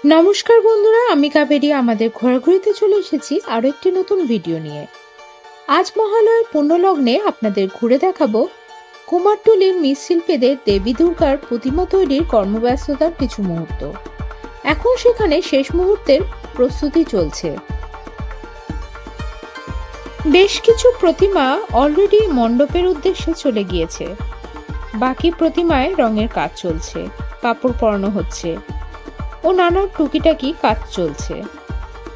নমস্কার বন্ধুরা, আমি কাবেরী আমাদের ঘোরাঘুরিতে চলে এসেছি আরো একটি নতুন ভিডিও নিয়ে। আজ মহালয়ার পুণ্যলগ্নে আপনাদের ঘুরে দেখাবো কুমারটুলির মৃৎশিল্পীদের দেবী দুর্গার প্রতিমা তৈরির কর্মব্যস্ততার কিছু মুহূর্ত। এখন সেখানে শেষ মুহূর্তের প্রস্তুতি চলছে। বেশ কিছু প্রতিমা অলরেডি মণ্ডপের উদ্দেশ্যে চলে গিয়েছে। বাকি প্রতিমায় রঙের কাজ চলছে, কাপড় পরানো হচ্ছে ও নানা টুকিটাকি কাজ চলছে।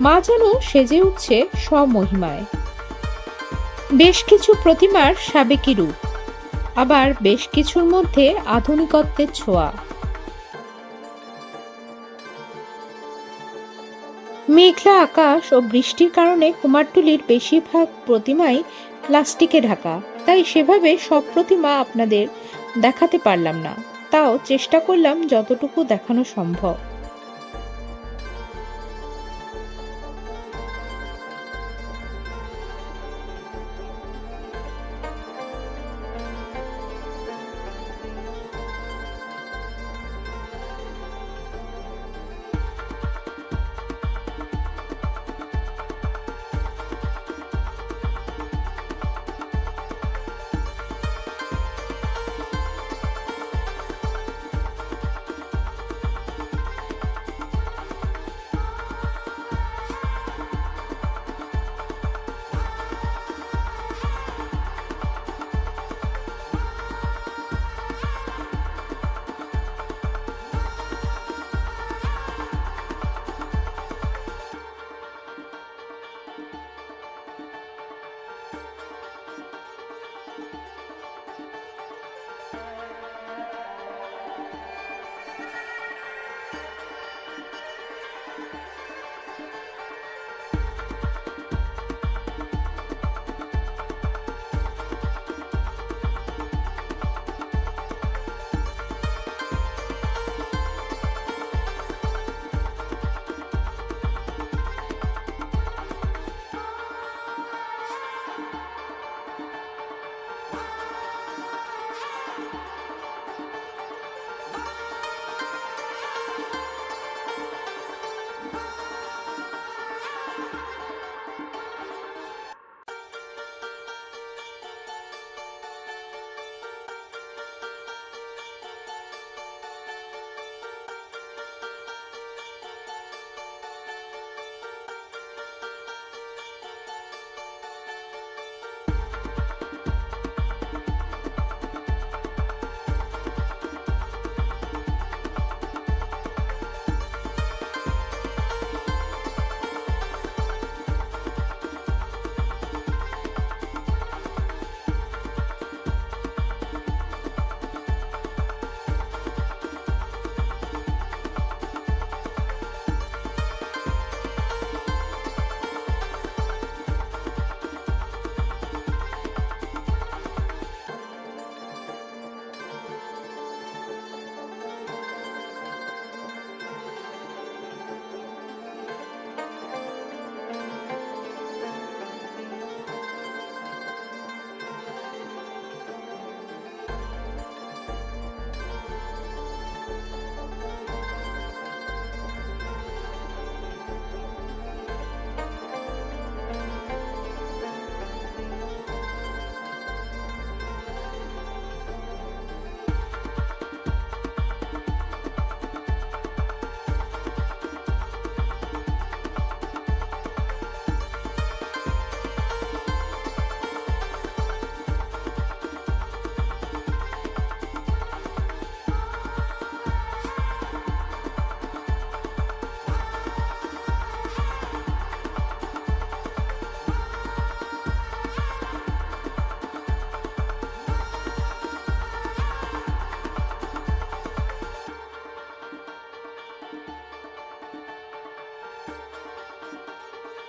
মা যেন সেজে উঠছে স্বমহিমায়। বেশ কিছু প্রতিমার সাবেকি রূপ, আবার বেশ কিছুর মধ্যে আধুনিকত্বের ছোঁয়া। মেঘলা আকাশ ও বৃষ্টির কারণে কুমারটুলির বেশিরভাগ প্রতিমাই প্লাস্টিকে ঢাকা, তাই সেভাবে সব প্রতিমা আপনাদের দেখাতে পারলাম না। তাও চেষ্টা করলাম যতটুকু দেখানো সম্ভব।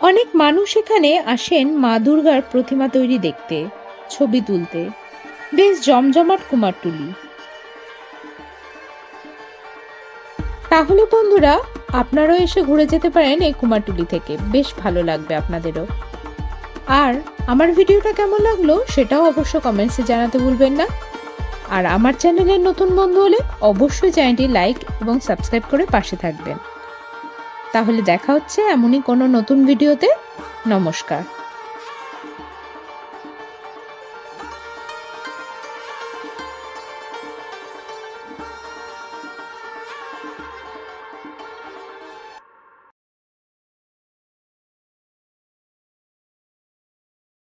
অনেক মানুষ এখানে আসেন মা দুর্গার প্রতিমা তৈরি দেখতে, ছবি তুলতে। বেশ জমজমাট কুমারটুলি। তাহলে বন্ধুরা, আপনারাও এসে ঘুরে যেতে পারেন এই কুমারটুলি থেকে, বেশ ভালো লাগবে আপনাদেরও। আর আমার ভিডিওটা কেমন লাগলো সেটাও অবশ্য কমেন্টসে জানাতে ভুলবেন না। আর আমার চ্যানেলের নতুন বন্ধু হলে অবশ্যই চ্যানেলটি লাইক এবং সাবস্ক্রাইব করে পাশে থাকবেন। তাহলে দেখা হচ্ছে এমনই কোনো নতুন ভিডিওতে। নমস্কার।